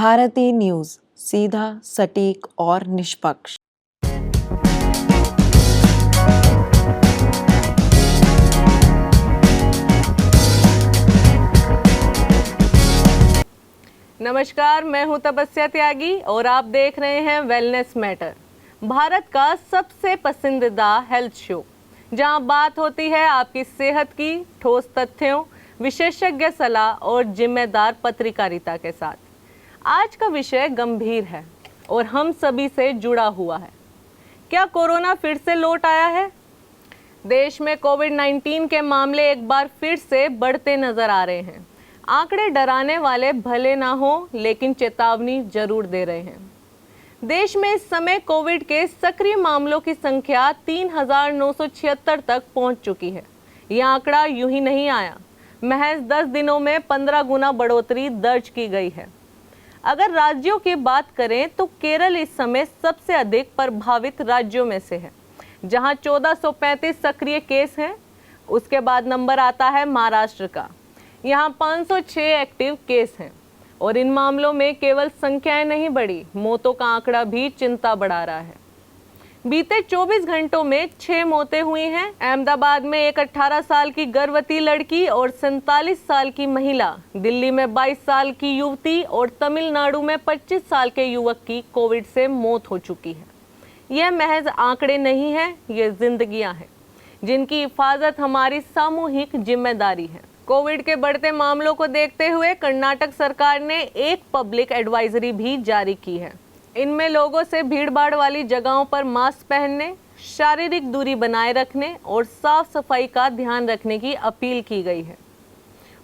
Bharti news, सीधा, सटीक और निष्पक्ष। नमस्कार, मैं हूं तपस्या त्यागी और आप देख रहे हैं वेलनेस मैटर, भारत का सबसे पसंदीदा हेल्थ शो, जहां बात होती है आपकी सेहत की ठोस तथ्यों, विशेषज्ञ सलाह और जिम्मेदार पत्रकारिता के साथ। आज का विषय गंभीर है और हम सभी से जुड़ा हुआ है। क्या कोरोना फिर से लौट आया है? देश में कोविड-19 के मामले एक बार फिर से बढ़ते नजर आ रहे हैं। आंकड़े डराने वाले भले ना हो, लेकिन चेतावनी जरूर दे रहे हैं। देश में इस समय कोविड के सक्रिय मामलों की संख्या 3,976 तक पहुंच चुकी है। यह आंकड़ा यूं ही नहीं आया, महज 10 दिनों में 15 गुना बढ़ोतरी दर्ज की गई है। अगर राज्यों की बात करें तो केरल इस समय सबसे अधिक प्रभावित राज्यों में से है, जहां 1435 सक्रिय केस हैं। उसके बाद नंबर आता है महाराष्ट्र का। यहाँ 506 एक्टिव केस हैं और इन मामलों में केवल संख्याएं नहीं बढ़ी, मौतों का आंकड़ा भी चिंता बढ़ा रहा है। बीते 24 घंटों में 6 मौतें हुई हैं। अहमदाबाद में एक 18 साल की गर्भवती लड़की और 47 साल की महिला, दिल्ली में 22 साल की युवती और तमिलनाडु में 25 साल के युवक की कोविड से मौत हो चुकी है। यह महज आंकड़े नहीं है, ये जिंदगियां हैं, जिनकी हिफाजत हमारी सामूहिक जिम्मेदारी है। कोविड के बढ़ते मामलों को देखते हुए कर्नाटक सरकार ने एक पब्लिक एडवाइजरी भी जारी की है। इनमें लोगों से भीड़भाड़ वाली जगहों पर मास्क पहनने, शारीरिक दूरी बनाए रखने और साफ सफाई का ध्यान रखने की अपील की गई है।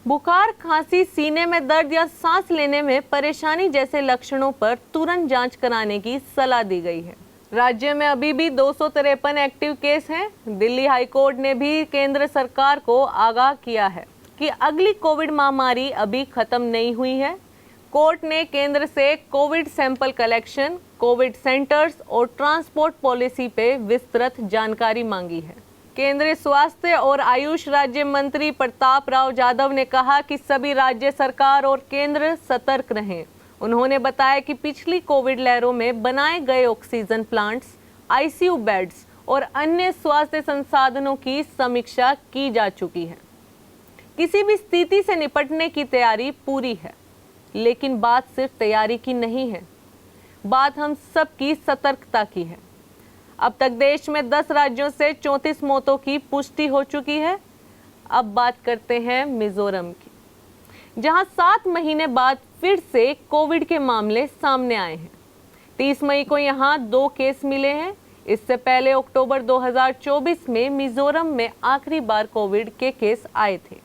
बुखार, खांसी, सीने में दर्द या सांस लेने में परेशानी जैसे लक्षणों पर तुरंत जांच कराने की सलाह दी गई है। राज्य में अभी भी 253 एक्टिव केस हैं। दिल्ली हाईकोर्ट ने भी केंद्र सरकार को आगाह किया है कि अगली कोविड महामारी अभी खत्म नहीं हुई है। कोर्ट ने केंद्र से Covid sample collection, Covid centres और ट्रांसपोर्ट पॉलिसी पे विस्तृत जानकारी मांगी है। केंद्रीय स्वास्थ्य और आयुष राज्य मंत्री प्रताप राव जाधव ने कहा कि सभी राज्य सरकार और केंद्र सतर्क रहें। उन्होंने बताया कि पिछली कोविड लहरों में बनाए गए ऑक्सीजन प्लांट्स, आईसीयू बेड्स और अन्य स्वास्थ्य संसाधनों की समीक्षा की जा चुकी है। किसी भी स्थिति से निपटने की तैयारी पूरी है, लेकिन बात सिर्फ तैयारी की नहीं है, बात हम सबकी सतर्कता की है। अब तक देश में 10 राज्यों से 34 मौतों की पुष्टि हो चुकी है। अब बात करते हैं मिजोरम की, जहां 7 महीने बाद फिर से कोविड के मामले सामने आए हैं। 30 मई को यहां 2 केस मिले हैं। इससे पहले अक्टूबर 2024 में मिजोरम में आखिरी बार कोविड के केस आए थे।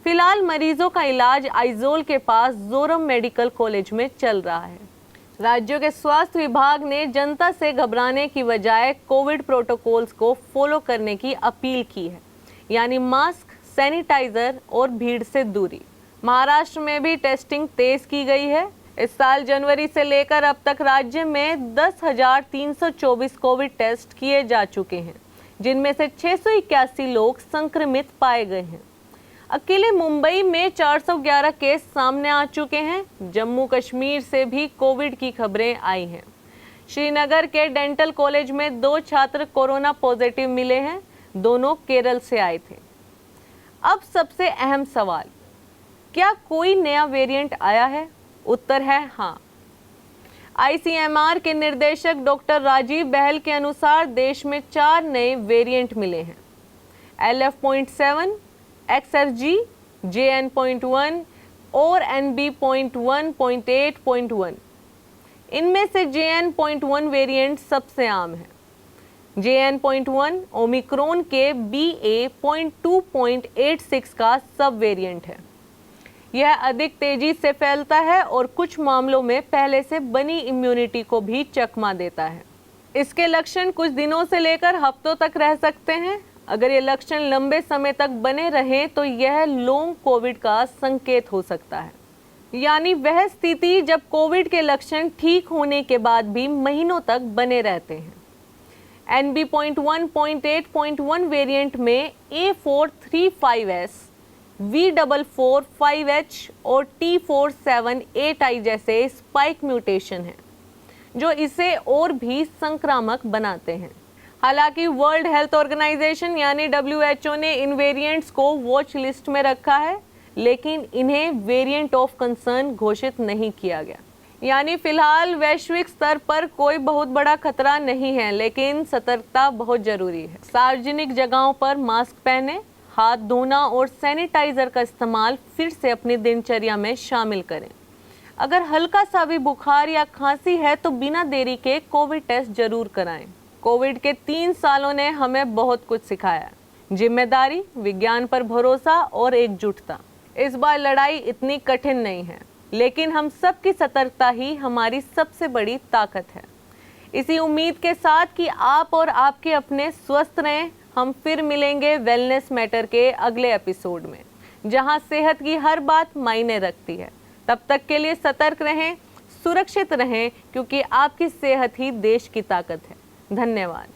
फिलहाल मरीजों का इलाज आइजोल के पास जोरम मेडिकल कॉलेज में चल रहा है। राज्यों के स्वास्थ्य विभाग ने जनता से घबराने की बजाय कोविड प्रोटोकॉल्स को फॉलो करने की अपील की है, यानी मास्क, सैनिटाइजर और भीड़ से दूरी। महाराष्ट्र में भी टेस्टिंग तेज की गई है। इस साल जनवरी से लेकर अब तक राज्य में 10,324 कोविड टेस्ट किए जा चुके हैं, जिनमें से 681 लोग संक्रमित पाए गए हैं। अकेले मुंबई में 411 केस सामने आ चुके हैं। जम्मू कश्मीर से भी कोविड की खबरें आई हैं। श्रीनगर के डेंटल कॉलेज में 2 छात्र कोरोना पॉजिटिव मिले हैं, दोनों केरल से आए थे। अब सबसे अहम सवाल, क्या कोई नया वेरिएंट आया है? उत्तर है हाँ। आईसीएमआर के निर्देशक डॉक्टर राजीव बहल के अनुसार देश में 4 नए वेरिएंट मिले हैं। LF.7, XRG, JN.1 और NB.1.8.1। इनमें से JN.1 वेरिएंट सबसे आम है। JN.1 ओमिक्रॉन के BA.2.86 का सब वेरिएंट है। यह अधिक तेजी से फैलता है और कुछ मामलों में पहले से बनी इम्यूनिटी को भी चकमा देता है। इसके लक्षण कुछ दिनों से लेकर हफ्तों तक रह सकते हैं। अगर ये लक्षण लंबे समय तक बने रहें तो यह लॉन्ग कोविड का संकेत हो सकता है, यानी वह स्थिति जब कोविड के लक्षण ठीक होने के बाद भी महीनों तक बने रहते हैं। NB.1.8.1 वेरिएंट में A435S, V445H और T478I जैसे स्पाइक म्यूटेशन हैं जो इसे और भी संक्रामक बनाते हैं। हालांकि वर्ल्ड हेल्थ ऑर्गेनाइजेशन यानी WHO ने इन वेरिएंट्स को वॉच लिस्ट में रखा है, लेकिन इन्हें वेरिएंट ऑफ कंसर्न घोषित नहीं किया गया। यानी फिलहाल वैश्विक स्तर पर कोई बहुत बड़ा खतरा नहीं है, लेकिन सतर्कता बहुत जरूरी है। सार्वजनिक जगहों पर मास्क पहने, हाथ धोना और सैनिटाइजर का इस्तेमाल फिर से अपनी दिनचर्या में शामिल करें। अगर हल्का सा भी बुखार या खांसी है तो बिना देरी के कोविड टेस्ट जरूर कराएं। कोविड के 3 सालों ने हमें बहुत कुछ सिखाया, जिम्मेदारी, विज्ञान पर भरोसा और एकजुटता। इस बार लड़ाई इतनी कठिन नहीं है, लेकिन हम सबकी सतर्कता ही हमारी सबसे बड़ी ताकत है। इसी उम्मीद के साथ कि आप और आपके अपने स्वस्थ रहें, हम फिर मिलेंगे वेलनेस मैटर के अगले एपिसोड में, जहां सेहत की हर बात मायने रखती है। तब तक के लिए सतर्क रहें, सुरक्षित रहें, क्योंकि आपकी सेहत ही देश की ताकत है। धन्यवाद।